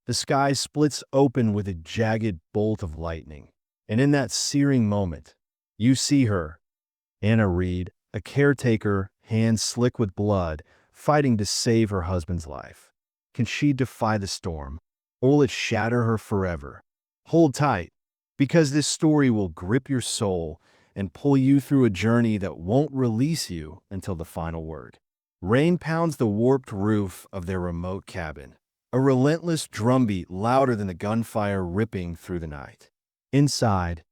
The sky splits open with a jagged bolt of lightning. And in that searing moment, you see her, Anna Reed, a caretaker, hands slick with blood, fighting to save her husband's life. Can she defy the storm, or will it shatter her forever? Hold tight, because this story will grip your soul and pull you through a journey that won't release you until the final word. Rain pounds the warped roof of their remote cabin, a relentless drumbeat louder than the gunfire ripping through the night. Inside,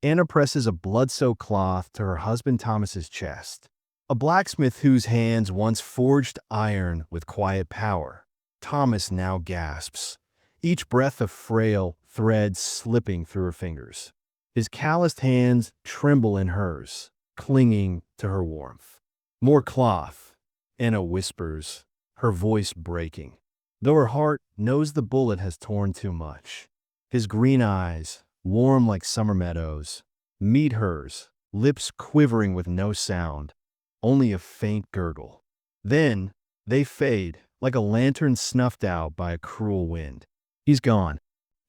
Anna presses a blood-soaked cloth to her husband Thomas's chest, a blacksmith whose hands once forged iron with quiet power. Thomas now gasps, each breath a frail thread slipping through her fingers. His calloused hands tremble in hers, clinging to her warmth. More cloth, Anna whispers, her voice breaking, though her heart knows the bullet has torn too much. His green eyes, warm like summer meadows, meet hers, lips quivering with no sound, only a faint gurgle. Then they fade, like a lantern snuffed out by a cruel wind. He's gone.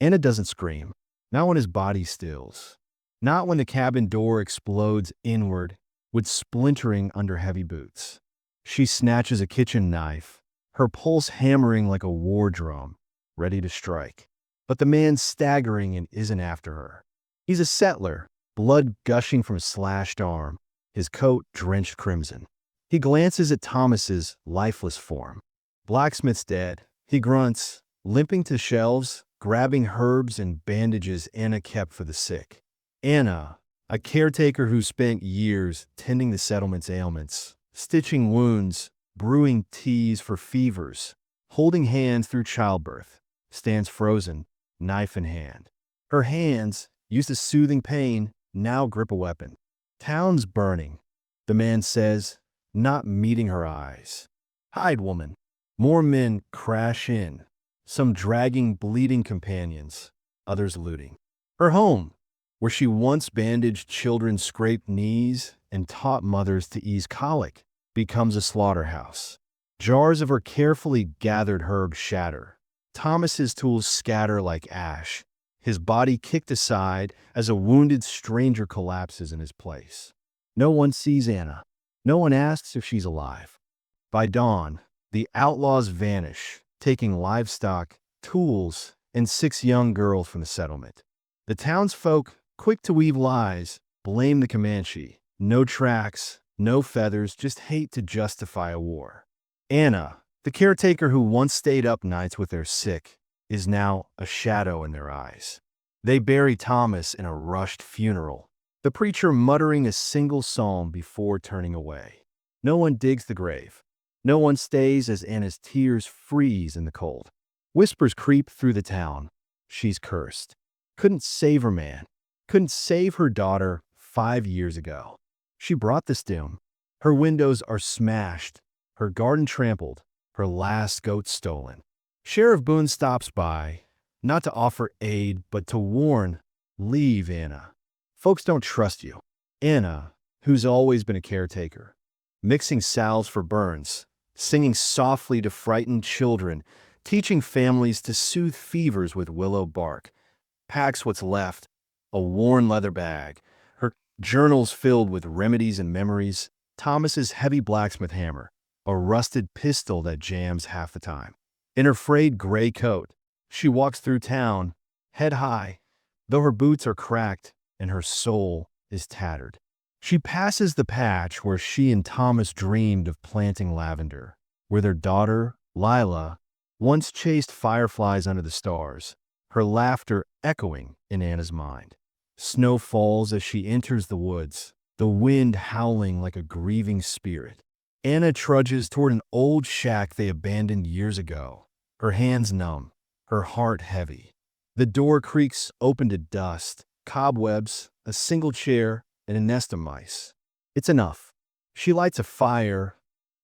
Anna doesn't scream, not when his body stills, not when the cabin door explodes inward, with splintering under heavy boots. She snatches a kitchen knife, her pulse hammering like a war drum, ready to strike. But the man's staggering and isn't after her. He's a settler, blood gushing from a slashed arm, his coat drenched crimson. He glances at Thomas's lifeless form. Blacksmith's dead. He grunts, limping to shelves, grabbing herbs and bandages Anna kept for the sick. Anna, a caretaker who spent years tending the settlement's ailments, stitching wounds, brewing teas for fevers, holding hands through childbirth, stands frozen, knife in hand. Her hands, used to soothing pain, now grip a weapon. Town's burning, the man says, not meeting her eyes. Hide, woman. More men crash in, some dragging bleeding companions, others looting. Her home, where she once bandaged children's scraped knees and taught mothers to ease colic, becomes a slaughterhouse. Jars of her carefully gathered herbs shatter. Thomas's tools scatter like ash, his body kicked aside as a wounded stranger collapses in his place. No one sees Anna. No one asks if she's alive. By dawn, the outlaws vanish, taking livestock, tools, and 6 young girls from the settlement. The townsfolk, quick to weave lies, blame the Comanche. No tracks, no feathers, just hate to justify a war. Anna, the caretaker who once stayed up nights with their sick, is now a shadow in their eyes. They bury Thomas in a rushed funeral, the preacher muttering a single psalm before turning away. No one digs the grave. No one stays as Anna's tears freeze in the cold. Whispers creep through the town. She's cursed. Couldn't save her man. Couldn't save her daughter 5 years ago. She brought this doom. Her windows are smashed, her garden trampled, her last goat stolen. Sheriff Boone stops by, not to offer aid, but to warn, leave, Anna. Folks don't trust you. Anna, who's always been a caretaker, mixing salves for burns, singing softly to frightened children, teaching families to soothe fevers with willow bark, packs what's left, a worn leather bag, her journals filled with remedies and memories, Thomas's heavy blacksmith hammer, a rusted pistol that jams half the time. In her frayed gray coat, she walks through town, head high, though her boots are cracked and her soul is tattered. She passes the patch where she and Thomas dreamed of planting lavender, where their daughter, Lila, once chased fireflies under the stars, her laughter echoing in Anna's mind. Snow falls as she enters the woods, the wind howling like a grieving spirit. Anna trudges toward an old shack they abandoned years ago, her hands numb, her heart heavy. The door creaks open to dust, cobwebs, a single chair, and a nest of mice. It's enough. She lights a fire,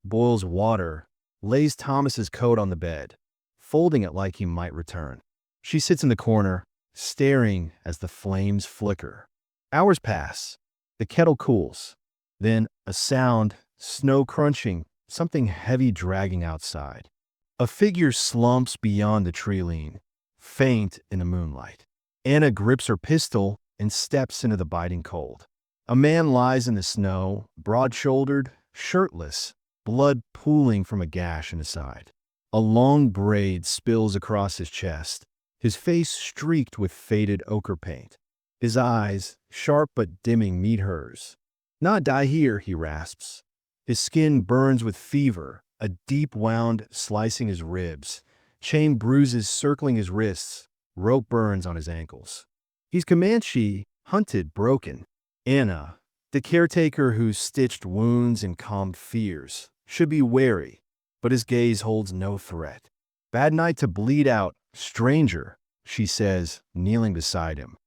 boils water, lays Thomas's coat on the bed, folding it like he might return. She sits in the corner, staring as the flames flicker. Hours pass. The kettle cools. Then a sound, snow crunching, something heavy dragging outside. A figure slumps beyond the tree lean, faint in the moonlight. Anna grips her pistol and steps into the biting cold. A man lies in the snow, broad-shouldered, shirtless, blood pooling from a gash in his side. A long braid spills across his chest, his face streaked with faded ochre paint. His eyes, sharp but dimming, meet hers. "Not die here," he rasps. His skin burns with fever, a deep wound slicing his ribs, chain bruises circling his wrists, rope burns on his ankles. He's Comanche, hunted, broken. Anna, the caretaker who's stitched wounds and calmed fears, should be wary, but his gaze holds no threat. "Bad night to bleed out, stranger," she says, kneeling beside him.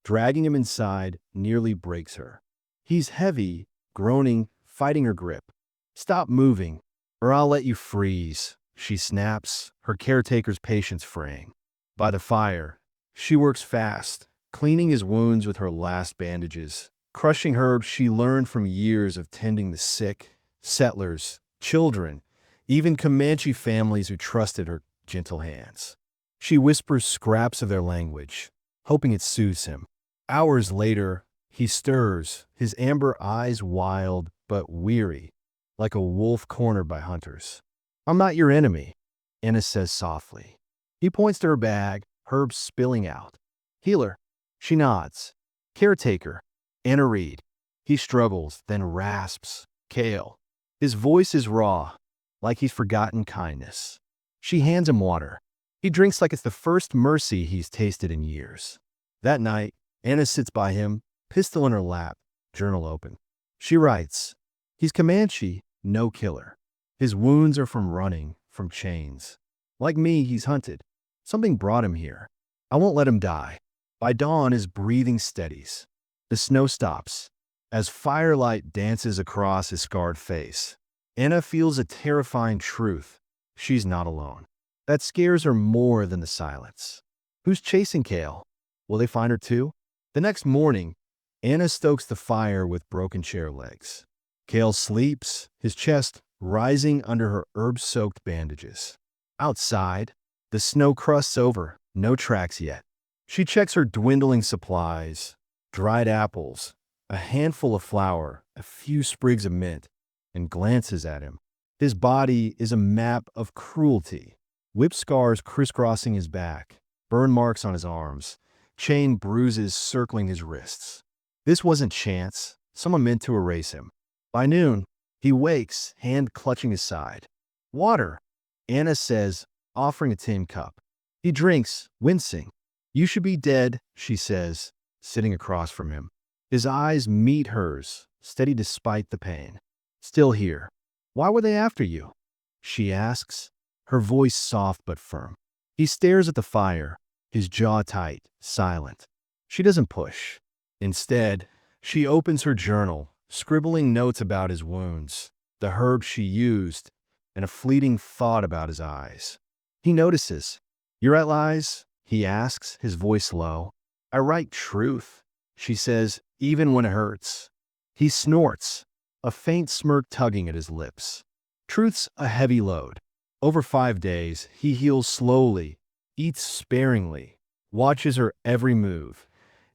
Dragging him inside nearly breaks her. He's heavy, groaning, fighting her grip. "Stop moving, or I'll let you freeze," she snaps, her caretaker's patience fraying. By the fire, she works fast, cleaning his wounds with her last bandages, crushing herbs she learned from years of tending the sick, settlers, children, even Comanche families who trusted her gentle hands. She whispers scraps of their language, hoping it soothes him. Hours later, he stirs, his amber eyes wild but weary, like a wolf cornered by hunters. "I'm not your enemy," Anna says softly. He points to her bag, herbs spilling out. "Healer." She nods. "Caretaker." Anna Reed. He struggles, then rasps. "Kale." His voice is raw, like he's forgotten kindness. She hands him water. He drinks like it's the first mercy he's tasted in years. That night, Anna sits by him, pistol in her lap, journal open. She writes, "He's Comanche, no killer. His wounds are from running, from chains. Like me, he's hunted. Something brought him here. I won't let him die." By dawn, his breathing steadies. The snow stops. As firelight dances across his scarred face, Anna feels a terrifying truth. She's not alone. That scares her more than the silence. Who's chasing Kale? Will they find her too? The next morning, Anna stokes the fire with broken chair legs. Kale sleeps, his chest rising under her herb-soaked bandages. Outside, the snow crusts over, no tracks yet. She checks her dwindling supplies, dried apples, a handful of flour, a few sprigs of mint, and glances at him. His body is a map of cruelty. Whip scars crisscrossing his back, burn marks on his arms, chain bruises circling his wrists. This wasn't chance. Someone meant to erase him. By noon, he wakes, hand clutching his side. "Water," Anna says, offering a tin cup. He drinks, wincing. "You should be dead," she says, sitting across from him. His eyes meet hers, steady despite the pain. "Still here. Why were they after you?" she asks, her voice soft but firm. He stares at the fire, his jaw tight, silent. She doesn't push. Instead, she opens her journal, scribbling notes about his wounds, the herbs she used, and a fleeting thought about his eyes. He notices. "You're at lies?" he asks, his voice low. "I write truth," she says, "even when it hurts." He snorts, a faint smirk tugging at his lips. Truth's a heavy load. Over 5 days, he heals slowly, eats sparingly, watches her every move,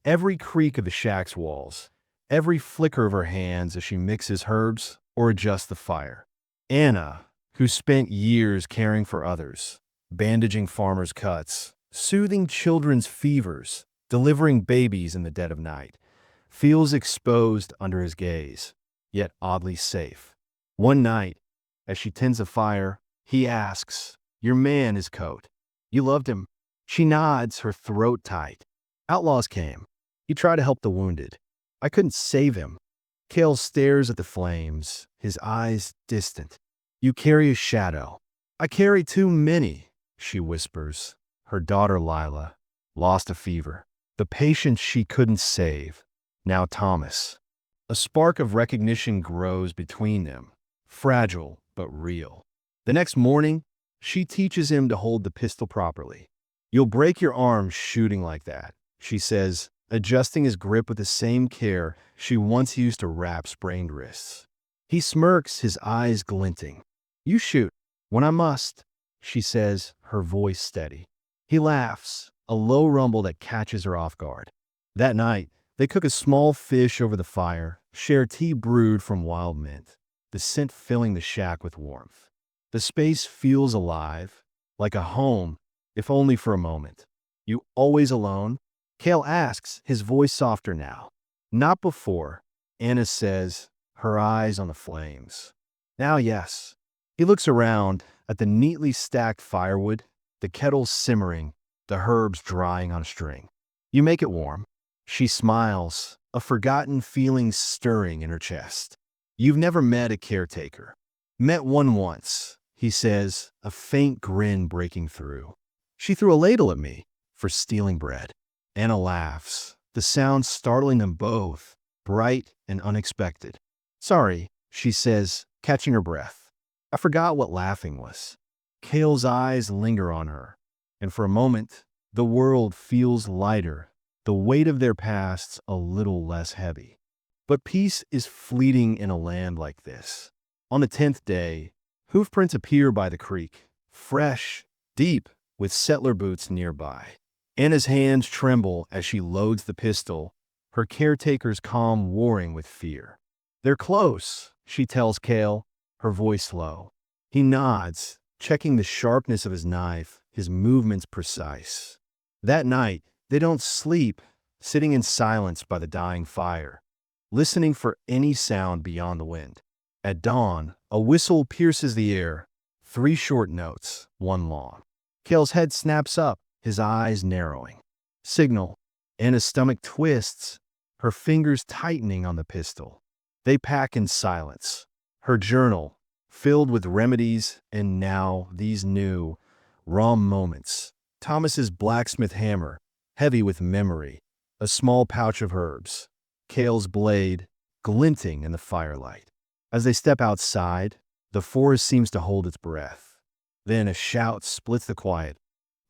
every creak of the shack's walls, every flicker of her hands as she mixes herbs or adjusts the fire. Anna, who spent years caring for others, bandaging farmers' cuts, soothing children's fevers, delivering babies in the dead of night, feels exposed under his gaze, yet oddly safe. One night, as she tends the fire, he asks, "Your man, his coat. You loved him?" She nods, her throat tight. "Outlaws came. He tried to help the wounded. I couldn't save him." Kale stares at the flames, his eyes distant. "You carry a shadow." "I carry too many," she whispers. Her daughter Lila, lost to fever. The patient she couldn't save. Now Thomas. A spark of recognition grows between them, fragile but real. The next morning, she teaches him to hold the pistol properly. "You'll break your arm shooting like that," she says, adjusting his grip with the same care she once used to wrap sprained wrists. He smirks, his eyes glinting. "You shoot when I must," she says, her voice steady. He laughs, a low rumble that catches her off guard. That night, they cook a small fish over the fire, share tea brewed from wild mint, the scent filling the shack with warmth. The space feels alive, like a home, if only for a moment. "You always alone?" Kale asks, his voice softer now. "Not before," Anna says, her eyes on the flames. "Now, yes." He looks around at the neatly stacked firewood, the kettle simmering, the herbs drying on a string. "You make it warm." She smiles, a forgotten feeling stirring in her chest. "You've never met a caretaker." "Met one once," he says, a faint grin breaking through. "She threw a ladle at me for stealing bread." Anna laughs, the sound startling them both, bright and unexpected. "Sorry," she says, catching her breath. "I forgot what laughing was." Kale's eyes linger on her, and for a moment, the world feels lighter, the weight of their pasts a little less heavy. But peace is fleeting in a land like this. On the 10th day, hoofprints appear by the creek, fresh, deep, with settler boots nearby. Anna's hands tremble as she loads the pistol, her caretaker's calm warring with fear. "They're close," she tells Kale, her voice low. He nods, checking the sharpness of his knife, his movements precise. That night, they don't sleep, sitting in silence by the dying fire, listening for any sound beyond the wind. At dawn, a whistle pierces the air, 3 short notes, 1 long. Kale's head snaps up, his eyes narrowing. Signal. Anna's stomach twists, her fingers tightening on the pistol. They pack in silence. Her journal, filled with remedies and now these new, raw moments. Thomas's blacksmith hammer, heavy with memory. A small pouch of herbs. Kale's blade, glinting in the firelight. As they step outside, the forest seems to hold its breath. Then a shout splits the quiet.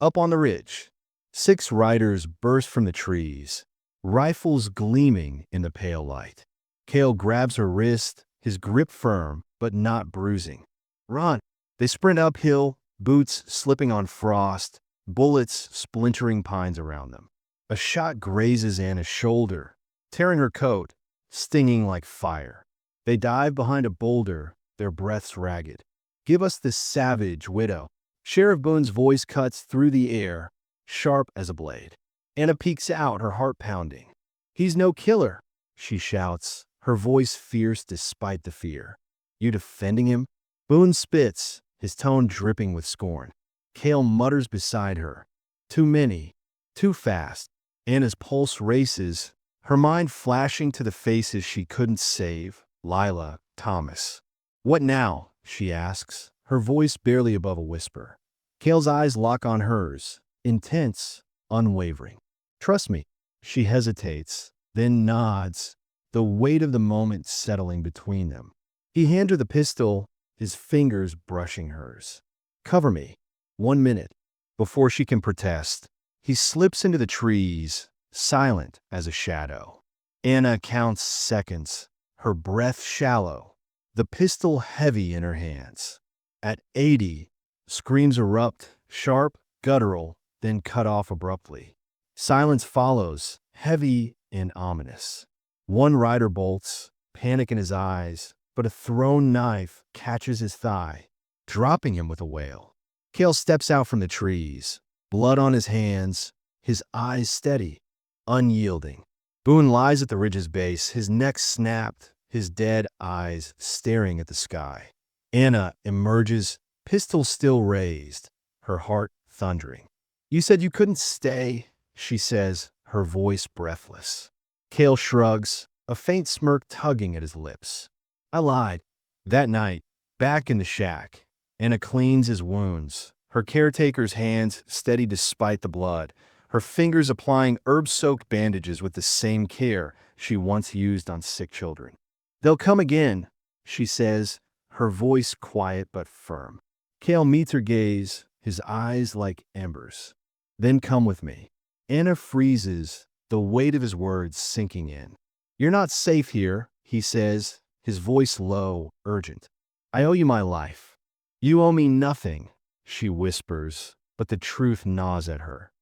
Up on the ridge, 6 riders burst from the trees, rifles gleaming in the pale light. Kale grabs her wrist, his grip firm, but not bruising. "Run!" They sprint uphill, boots slipping on frost, bullets splintering pines around them. A shot grazes Anna's shoulder, tearing her coat, stinging like fire. They dive behind a boulder, their breaths ragged. "Give us this savage, widow." Sheriff Boone's voice cuts through the air, sharp as a blade. Anna peeks out, her heart pounding. "He's no killer," she shouts, her voice fierce despite the fear. "You defending him?" Boone spits, his tone dripping with scorn. Kale mutters beside her. "Too many. Too fast." Anna's pulse races, her mind flashing to the faces she couldn't save. Lila, Thomas. "What now?" she asks, her voice barely above a whisper. Kale's eyes lock on hers, intense, unwavering. "Trust me." She hesitates, then nods, the weight of the moment settling between them. He hands her the pistol, his fingers brushing hers. "Cover me. 1 minute." Before she can protest, he slips into the trees, silent as a shadow. Anna counts seconds, her breath shallow, the pistol heavy in her hands. At 80, screams erupt, sharp, guttural, then cut off abruptly. Silence follows, heavy and ominous. One rider bolts, panic in his eyes, but a thrown knife catches his thigh, dropping him with a wail. Kale steps out from the trees, blood on his hands, his eyes steady, unyielding. Boone lies at the ridge's base, his neck snapped, his dead eyes staring at the sky. Anna emerges, pistol still raised, her heart thundering. "You said you couldn't stay," she says, her voice breathless. Kale shrugs, a faint smirk tugging at his lips. "I lied." That night, back in the shack, Anna cleans his wounds, her caretaker's hands steady despite the blood, her fingers applying herb-soaked bandages with the same care she once used on sick children. "They'll come again," she says, her voice quiet but firm. Kale meets her gaze, his eyes like embers. "Then come with me." Anna freezes, the weight of his words sinking in. "You're not safe here," he says, his voice low, urgent. "I owe you my life." "You owe me nothing," she whispers, but the truth gnaws at her.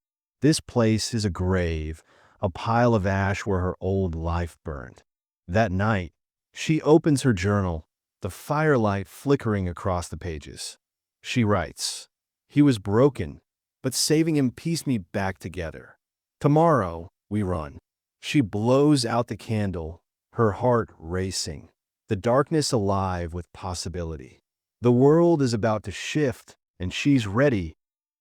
This place is a grave, a pile of ash where her old life burned. That night, she opens her journal, the firelight flickering across the pages. She writes, "He was broken, but saving him pieced me back together. Tomorrow, we run." She blows out the candle, her heart racing, the darkness alive with possibility. The world is about to shift, and she's ready,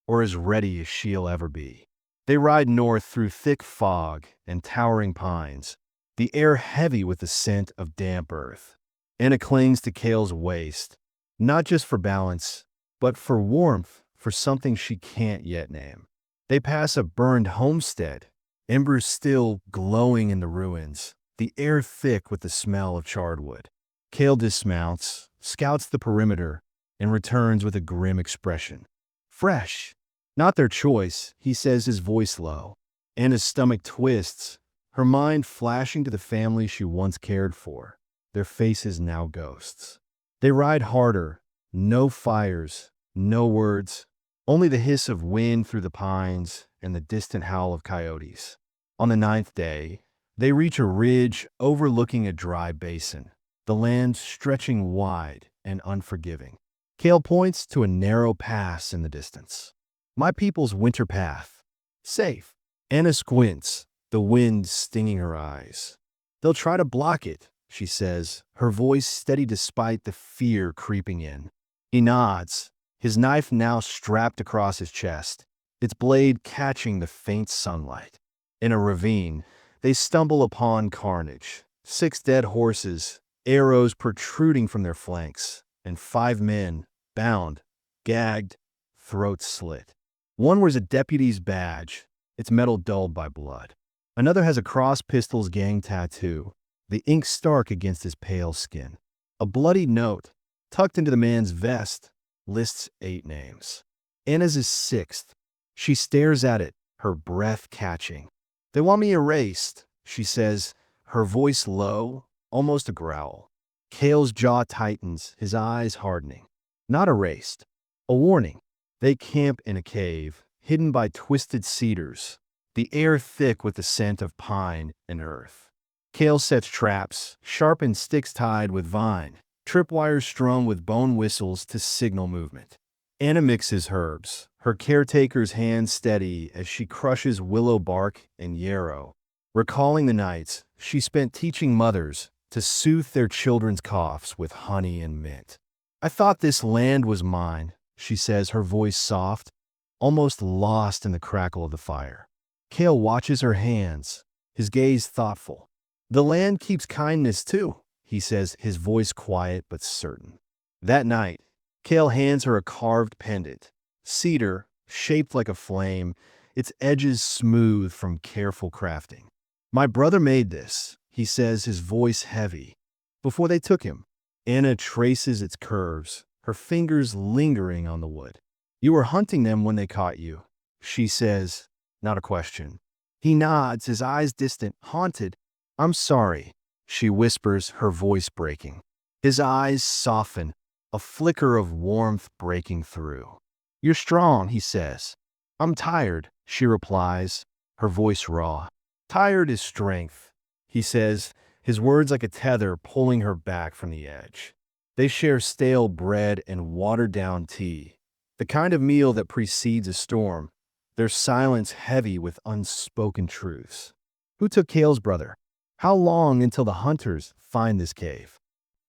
or as ready as she'll ever be. They ride north through thick fog and towering pines, the air heavy with the scent of damp earth. Anna clings to Cale's waist, not just for balance, but for warmth, for something she can't yet name. They pass a burned homestead, embers still glowing in the ruins, the air thick with the smell of charred wood. Cale dismounts, scouts the perimeter, and returns with a grim expression. "Fresh. Not their choice," he says, his voice low. Anna's stomach twists, her mind flashing to the family she once cared for, their faces now ghosts. They ride harder, no fires, no words, only the hiss of wind through the pines and the distant howl of coyotes. On the 9th day, they reach a ridge overlooking a dry basin, the land stretching wide and unforgiving. Cale points to a narrow pass in the distance. "My people's winter path. Safe." Anna squints, the wind stinging her eyes. "They'll try to block it," she says, her voice steady despite the fear creeping in. He nods, his knife now strapped across his chest, its blade catching the faint sunlight. In a ravine, they stumble upon carnage. 6 dead horses, arrows protruding from their flanks, and 5 men, bound, gagged, throats slit. One wears a deputy's badge, its metal dulled by blood. Another has a cross pistols gang tattoo, the ink stark against his pale skin. A bloody note, tucked into the man's vest, lists 8 names. Anna's is 6th. She stares at it, her breath catching. "They want me erased," she says, her voice low, almost a growl. Cale's jaw tightens, his eyes hardening. Not erased. A warning. They camp in a cave, hidden by twisted cedars, the air thick with the scent of pine and earth. Cale sets traps, sharpened sticks tied with vine, tripwires strung with bone whistles to signal movement. Anna mixes herbs, her caretaker's hand steady as she crushes willow bark and yarrow, recalling the nights she spent teaching mothers to soothe their children's coughs with honey and mint. "I thought this land was mine," she says, her voice soft, almost lost in the crackle of the fire. Cale watches her hands, his gaze thoughtful. "The land keeps kindness too," he says, his voice quiet but certain. That night, Cale hands her a carved pendant, cedar, shaped like a flame, its edges smooth from careful crafting. "My brother made this," he says, his voice heavy, "before they took him." Anna traces its curves, her fingers lingering on the wood. "You were hunting them when they caught you," she says, not a question. He nods, his eyes distant, haunted. "I'm sorry," she whispers, her voice breaking. His eyes soften, a flicker of warmth breaking through. "You're strong," he says. "I'm tired," she replies, her voice raw. "Tired is strength," he says, his words like a tether pulling her back from the edge. They share stale bread and watered-down tea, the kind of meal that precedes a storm, their silence heavy with unspoken truths. Who took Cale's brother? How long until the hunters find this cave?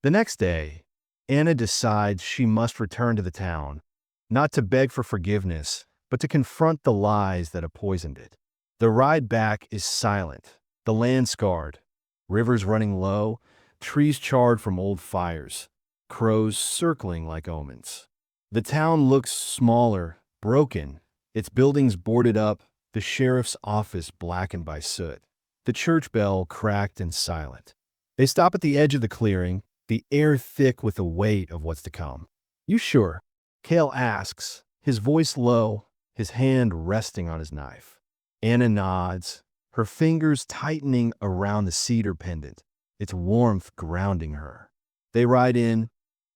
The next day, Anna decides she must return to the town, not to beg for forgiveness, but to confront the lies that have poisoned it. The ride back is silent, the land scarred, rivers running low, trees charred from old fires, crows circling like omens. The town looks smaller, broken, its buildings boarded up, the sheriff's office blackened by soot, the church bell cracked and silent. They stop at the edge of the clearing, the air thick with the weight of what's to come. "You sure?" Cale asks, his voice low, his hand resting on his knife. Anna nods, her fingers tightening around the cedar pendant, its warmth grounding her. They ride in,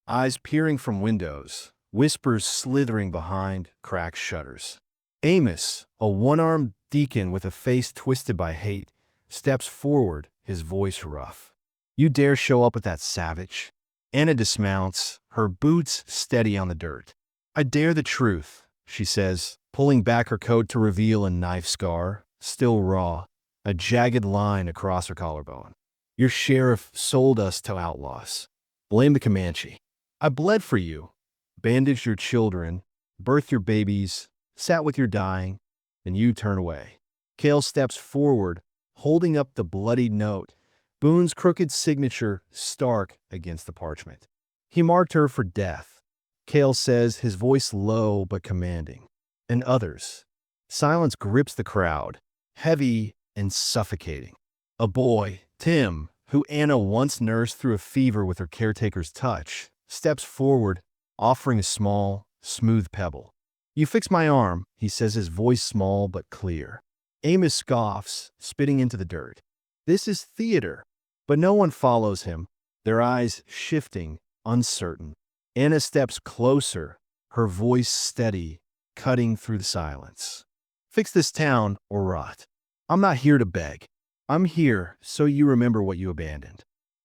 eyes peering from windows, whispers slithering behind cracked shutters. Amos, a one-armed deacon with a face twisted by hate, steps forward, his voice rough. "You dare show up with that savage?" Anna dismounts, her boots steady on the dirt. "I dare the truth," she says, pulling back her coat to reveal a knife scar, still raw, a jagged line across her collarbone. "Your sheriff sold us to outlaws. Blame the Comanche. I bled for you, bandaged your children, birthed your babies, sat with your dying, and you turn away." Cale steps forward, holding up the bloodied note, Boone's crooked signature stark against the parchment. "He marked her for death," Cale says, his voice low but commanding. "And others." Silence grips the crowd, heavy and suffocating. A boy, Tim, who Anna once nursed through a fever with her caretaker's touch, steps forward, offering a small, smooth pebble. "You fix my arm," he says, his voice small but clear. Amos scoffs, spitting into the dirt. This is theater. But no one follows him, their eyes shifting, uncertain. Anna steps closer, her voice steady, cutting through the silence. "Fix this town or rot. I'm not here to beg. I'm here so you remember what you abandoned."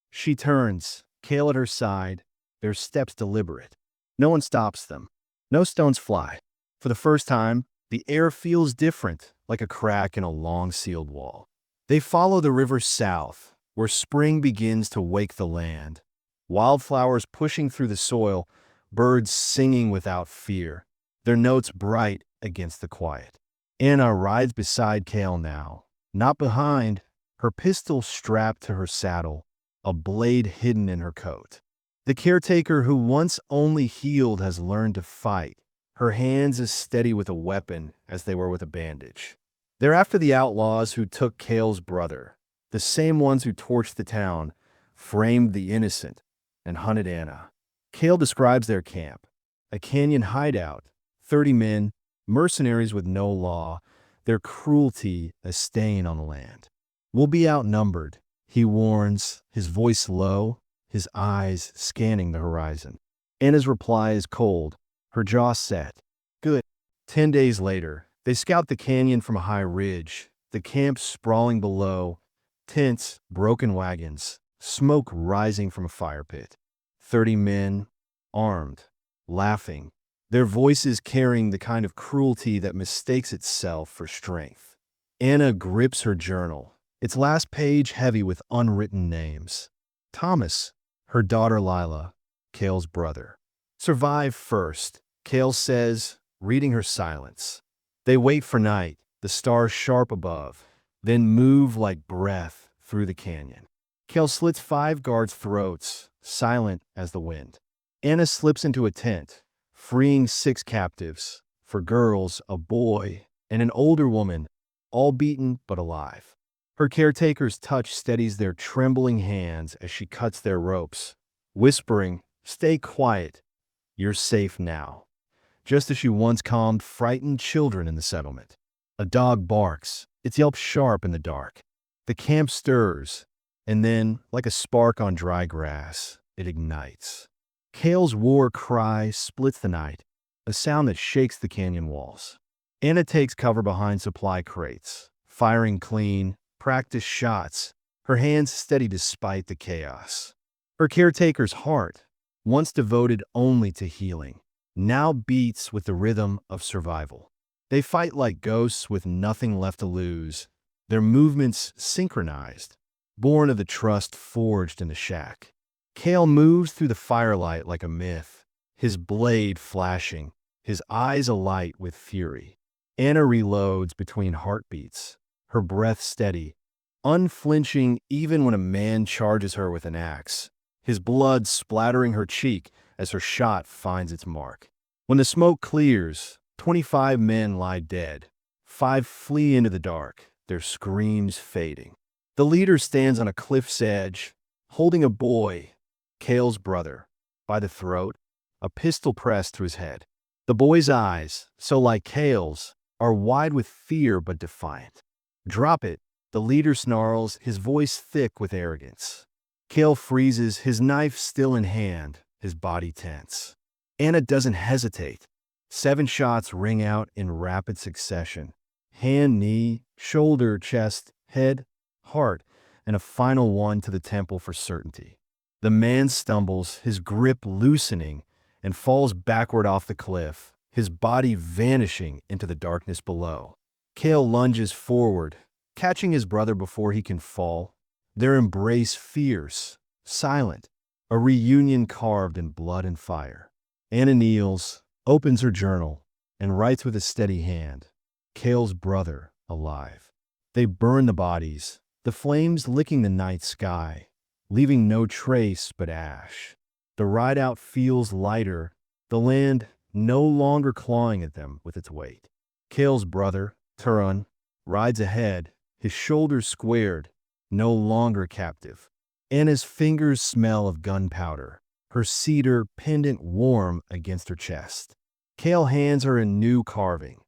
She turns, Cale at her side, their steps deliberate. No one stops them. No stones fly. For the first time, the air feels different, like a crack in a long-sealed wall. They follow the river south, where spring begins to wake the land. Wildflowers pushing through the soil, birds singing without fear, their notes bright against the quiet. Anna rides beside Cale now, not behind, her pistol strapped to her saddle, a blade hidden in her coat. The caretaker who once only healed has learned to fight, her hands as steady with a weapon as they were with a bandage. They're after the outlaws who took Cale's brother, the same ones who torched the town, framed the innocent, and hunted Anna. Cale describes their camp, a canyon hideout, 30 men, mercenaries with no law, their cruelty a stain on the land. "We'll be outnumbered," he warns, his voice low, his eyes scanning the horizon. Anna's reply is cold, her jaw set. "Good." 10 days later, they scout the canyon from a high ridge, the camp sprawling below, tents, broken wagons, smoke rising from a fire pit. 30 men, armed, laughing, their voices carrying the kind of cruelty that mistakes itself for strength. Anna grips her journal, its last page heavy with unwritten names. Thomas, her daughter Lila, Cale's brother. "Survive first," Cale says, reading her silence. They wait for night, the stars sharp above, then move like breath through the canyon. Cale slits 5 guards' throats, silent as the wind. Anna slips into a tent, freeing 6 captives, for girls, a boy, and an older woman, all beaten but alive. Her caretaker's touch steadies their trembling hands as she cuts their ropes, whispering, "Stay quiet, you're safe now," just as she once calmed frightened children in the settlement. A dog barks, its yelp sharp in the dark. The camp stirs, and then, like a spark on dry grass, it ignites. Cale's war cry splits the night, a sound that shakes the canyon walls. Anna takes cover behind supply crates, firing clean, practiced shots, her hands steady despite the chaos. Her caretaker's heart, once devoted only to healing, now beats with the rhythm of survival. They fight like ghosts with nothing left to lose, their movements synchronized, born of the trust forged in the shack. Cale moves through the firelight like a myth, his blade flashing, his eyes alight with fury. Anna reloads between heartbeats, her breath steady, unflinching even when a man charges her with an axe, his blood splattering her cheek as her shot finds its mark. When the smoke clears, 25 men lie dead. 5 flee into the dark, their screams fading. The leader stands on a cliff's edge, holding a boy, Cale's brother, by the throat, a pistol pressed to his head. The boy's eyes, so like Cale's, are wide with fear but defiant. "Drop it," the leader snarls, his voice thick with arrogance. Cale freezes, his knife still in hand, his body tense. Anna doesn't hesitate. 7 shots ring out in rapid succession. Hand, knee, shoulder, chest, head, heart, and a final one to the temple for certainty. The man stumbles, his grip loosening, and falls backward off the cliff, his body vanishing into the darkness below. Cale lunges forward, catching his brother before he can fall. Their embrace fierce, silent, a reunion carved in blood and fire. Anna kneels, opens her journal, and writes with a steady hand, Cale's brother alive. They burn the bodies, the flames licking the night sky, leaving no trace but ash. The ride out feels lighter, the land no longer clawing at them with its weight. Cale's brother, Turan, rides ahead, his shoulders squared, no longer captive. Anna's fingers smell of gunpowder, her cedar pendant warm against her chest. Cale hands her a new carving,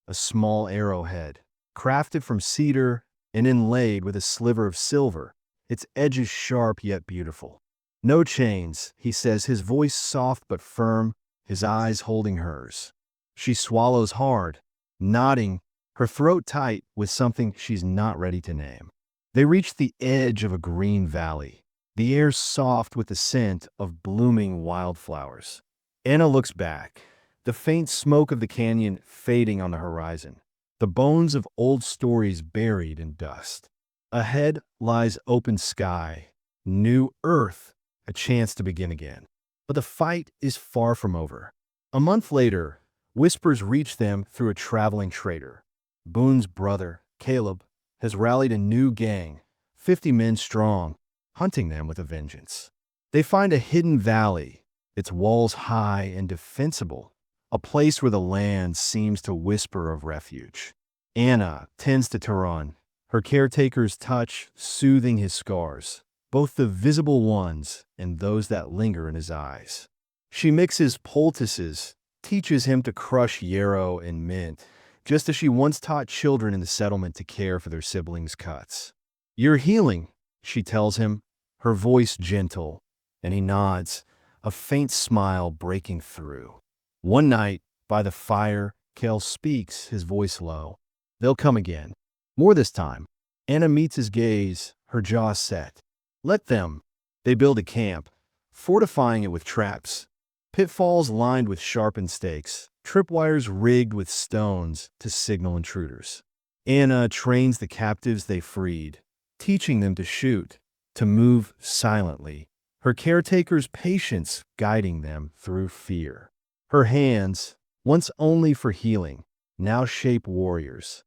a small arrowhead, crafted from cedar and inlaid with a sliver of silver, its edges sharp yet beautiful. No chains, he says, his voice soft but firm, his eyes holding hers. She swallows hard, nodding, her throat tight with something she's not ready to name. They reach the edge of a green valley, the air soft with the scent of blooming wildflowers. Anna looks back, the faint smoke of the canyon fading on the horizon, the bones of old stories buried in dust. Ahead lies open sky, new earth, a chance to begin again. But the fight is far from over. A month later, whispers reach them through a traveling trader. Boone's brother, Caleb, has rallied a new gang, 50 men strong, hunting them with a vengeance. They find a hidden valley, its walls high and defensible, a place where the land seems to whisper of refuge. Anna tends to Turan, her caretaker's touch soothing his scars, both the visible ones and those that linger in his eyes. She mixes poultices, teaches him to crush yarrow and mint, just as she once taught children in the settlement to care for their siblings' cuts. You're healing, she tells him, her voice gentle, and he nods, a faint smile breaking through. One night, by the fire, Cale speaks, his voice low. They'll come again. More this time. Anna meets his gaze, her jaw set. Let them. They build a camp, fortifying it with traps, pitfalls lined with sharpened stakes, tripwires rigged with stones to signal intruders. Anna trains the captives they freed, teaching them to shoot, to move silently, her caretaker's patience guiding them through fear. Her hands, once only for healing, now shape warriors.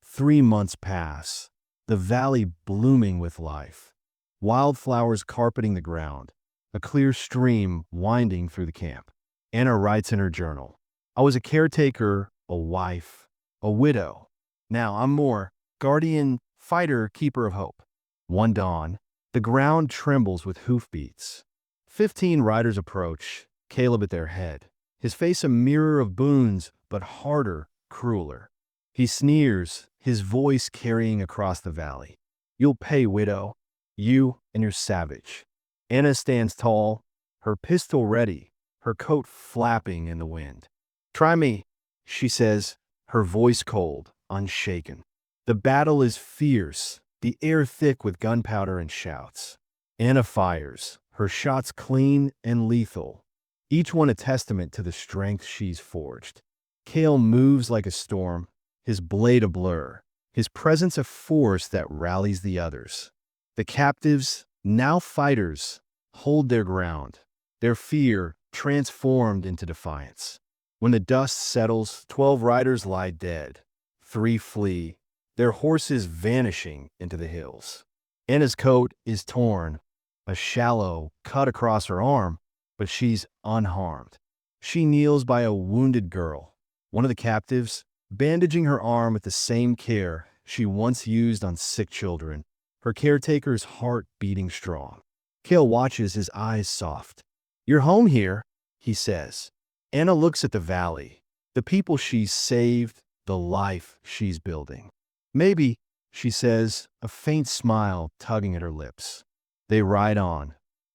3 months pass, the valley blooming with life, wildflowers carpeting the ground, a clear stream winding through the camp. Anna writes in her journal, I was a caretaker, a wife, a widow. Now I'm more, guardian, fighter, keeper of hope. One dawn, the ground trembles with hoofbeats. 15 riders approach, Caleb at their head, his face a mirror of Boone's, but harder, crueler. He sneers, his voice carrying across the valley. You'll pay, widow, you and your savage. Anna stands tall, her pistol ready, her coat flapping in the wind. Try me, she says, her voice cold, unshaken. The battle is fierce, the air thick with gunpowder and shouts. Anna fires, her shots clean and lethal, each one a testament to the strength she's forged. Cale moves like a storm, his blade a blur, his presence a force that rallies the others. The captives, now fighters, hold their ground, their fear transformed into defiance. When the dust settles, 12 riders lie dead. 3 flee, their horses vanishing into the hills. Anna's coat is torn, a shallow cut across her arm, but she's unharmed. She kneels by a wounded girl, one of the captives, bandaging her arm with the same care she once used on sick children, her caretaker's heart beating strong. Cale watches, his eyes soft. You're home here, he says. Anna looks at the valley, the people she's saved, the life she's building. Maybe, she says, a faint smile tugging at her lips. They ride on,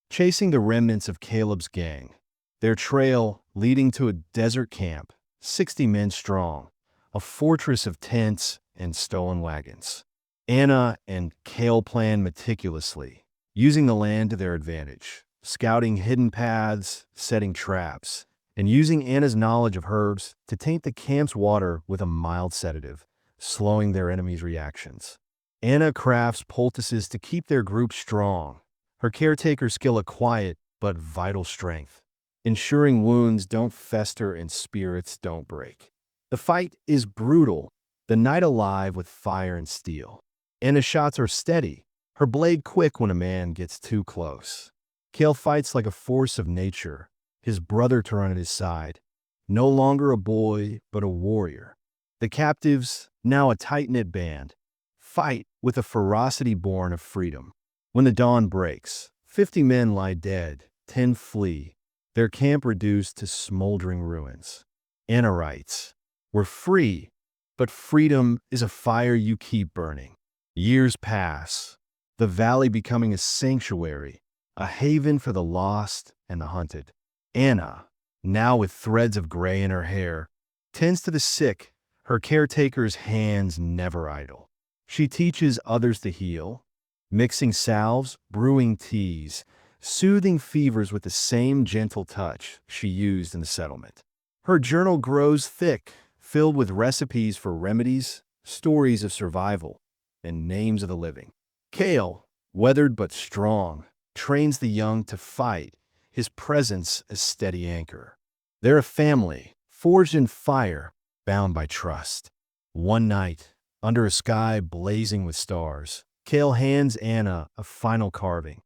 chasing the remnants of Caleb's gang. their trail leading to a desert camp, 60 men strong, a fortress of tents and stolen wagons. Anna and Cale plan meticulously, using the land to their advantage, scouting hidden paths, setting traps, and using Anna's knowledge of herbs to taint the camp's water with a mild sedative, slowing their enemies' reactions. Anna crafts poultices to keep their group strong, her caretaker skill a quiet but vital strength, ensuring wounds don't fester and spirits don't break. The fight is brutal, the night alive with fire and steel. Anna's shots are steady, her blade quick when a man gets too close. Cale fights like a force of nature, his brother to run at his side. No longer a boy, but a warrior. The captives, now a tight-knit band, fight with a ferocity born of freedom. When the dawn breaks, 50 men lie dead, 10 flee, their camp reduced to smoldering ruins. Anna writes, "We're free, but freedom is a fire you keep burning." Years pass, the valley becoming a sanctuary, a haven for the lost and the hunted. Anna, now with threads of gray in her hair, tends to the sick, her caretaker's hands never idle. She teaches others to heal, mixing salves, brewing teas, soothing fevers with the same gentle touch she used in the settlement. Her journal grows thick, filled with recipes for remedies, stories of survival, and names of the living. Cale, weathered but strong, trains the young to fight, his presence a steady anchor. They're a family, forged in fire, bound by trust. One night, under a sky blazing with stars, Cale hands Anna a final carving.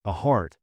A heart,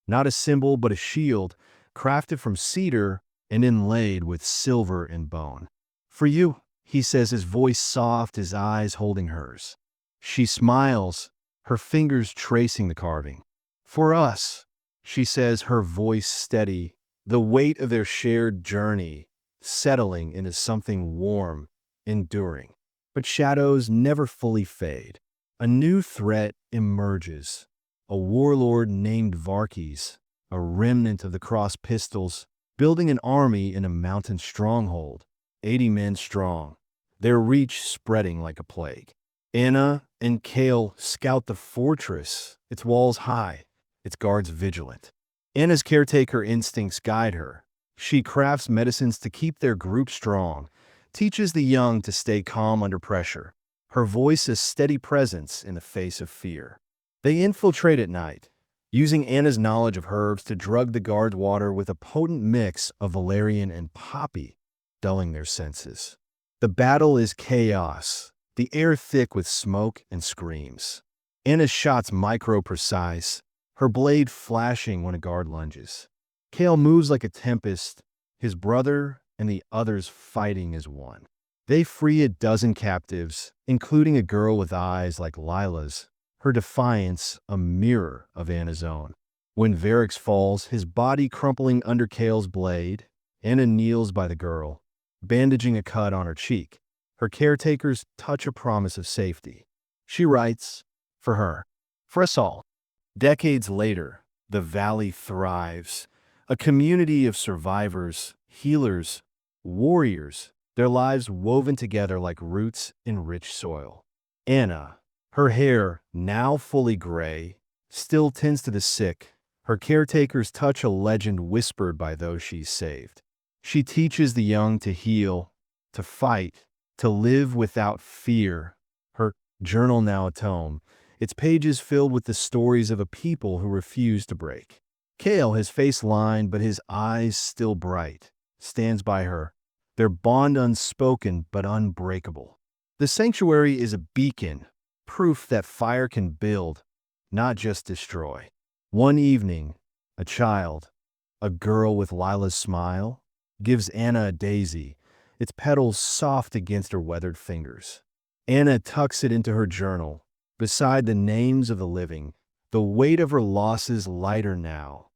not a symbol but a shield, crafted from cedar and inlaid with silver and bone. "For you," he says, his voice soft, his eyes holding hers. She smiles, her fingers tracing the carving. "For us," she says, her voice steady, the weight of their shared journey settling into something warm, enduring. But shadows never fully fade. A new threat emerges. A warlord named Varkes, a remnant of the cross pistols, building an army in a mountain stronghold, 80 men strong, their reach spreading like a plague. Anna and Cale scout the fortress, its walls high, its guards vigilant. Anna's caretaker instincts guide her. She crafts medicines to keep their group strong, teaches the young to stay calm under pressure, her voice a steady presence in the face of fear. They infiltrate at night, using Anna's knowledge of herbs to drug the guard's water with a potent mix of valerian and poppy, dulling their senses. The battle is chaos, the air thick with smoke and screams. Anna's shots micro-precise, her blade flashing when a guard lunges. Cale moves like a tempest, his brother and the others fighting as one. They free a dozen captives, including a girl with eyes like Lila's, her defiance a mirror of Anna's own. When Varix falls, his body crumpling under Cale's blade, Anna kneels by the girl, bandaging a cut on her cheek. Her caretakers touch a promise of safety. She writes, "For her, for us all." Decades later, the valley thrives, a community of survivors, healers, warriors, their lives woven together like roots in rich soil. Anna, her hair now fully gray, still tends to the sick, her caretakers touch a legend whispered by those she's saved. She teaches the young to heal, to fight, to live without fear. Her journal now a tome, its pages filled with the stories of a people who refuse to break. Cale, his face lined but his eyes still bright, stands by her, their bond unspoken but unbreakable. The sanctuary is a beacon, proof that fire can build, not just destroy. One evening, a child, a girl with Lila's smile, gives Anna a daisy, its petals soft against her weathered fingers. Anna tucks it into her journal, beside the names of the living, the weight of her losses lighter now,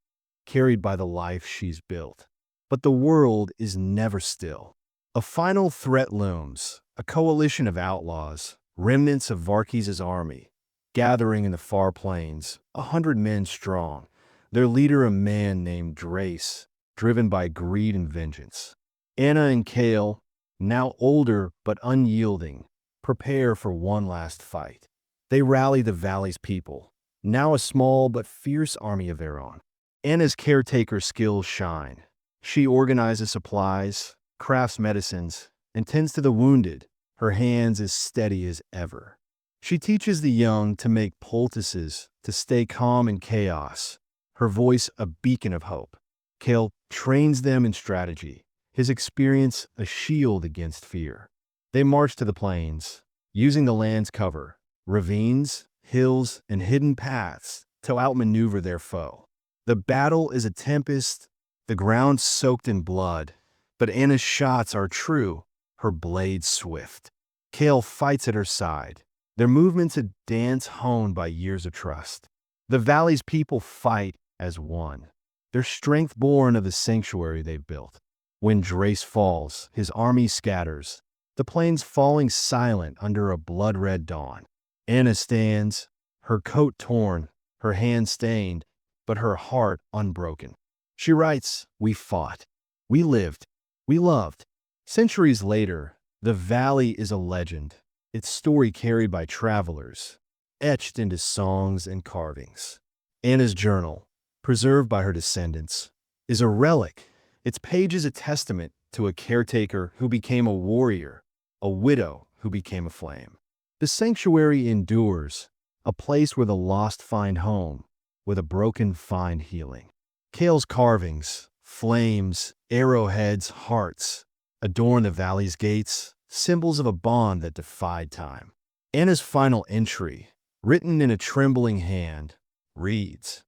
carried by the life she's built. But the world is never still. A final threat looms, a coalition of outlaws, remnants of Varkes' army, gathering in the far plains, 100 men strong, their leader a man named Drace, driven by greed and vengeance. Anna and Cale, now older but unyielding, prepare for one last fight. They rally the valley's people, now a small but fierce army of their own. Anna's caretaker skills shine. She organizes supplies, crafts medicines, and tends to the wounded, her hands as steady as ever. She teaches the young to make poultices, to stay calm in chaos, her voice a beacon of hope. Cale trains them in strategy, his experience a shield against fear. They march to the plains, using the land's cover, ravines, hills, and hidden paths to outmaneuver their foe. The battle is a tempest, the ground soaked in blood, but Anna's shots are true, her blades swift. Cale fights at her side, their movements a dance honed by years of trust. The valley's people fight as one, their strength born of the sanctuary they've built. When Drace falls, his army scatters, the plains falling silent under a blood-red dawn. Anna stands, her coat torn, her hands stained, but her heart unbroken. She writes, "We fought. We lived. We loved." Centuries later, the valley is a legend, its story carried by travelers, etched into songs and carvings. Anna's journal, preserved by her descendants, is a relic, its pages a testament to a caretaker who became a warrior, a widow who became a flame. The sanctuary endures, a place where the lost find home, where the broken find healing. Cale's carvings, flames, arrowheads, hearts, adorn the valley's gates, symbols of a bond that defied time. Anna's final entry, written in a trembling hand, reads,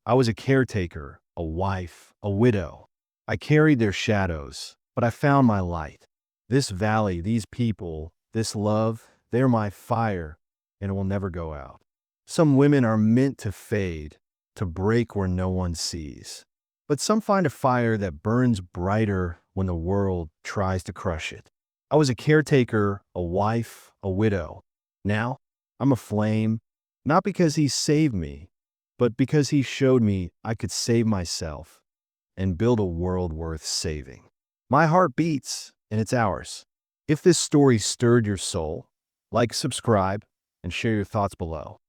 "I was a caretaker, a wife, a widow. I carried their shadows, but I found my light. This valley, these people, this love, they're my fire, and it will never go out." Some women are meant to fade, to break where no one sees. But some find a fire that burns brighter when the world tries to crush it. I was a caretaker, a wife, a widow. Now, I'm a flame, not because he saved me, but because he showed me I could save myself and build a world worth saving. My heart beats, and it's ours. If this story stirred your soul, like, subscribe, and share your thoughts below.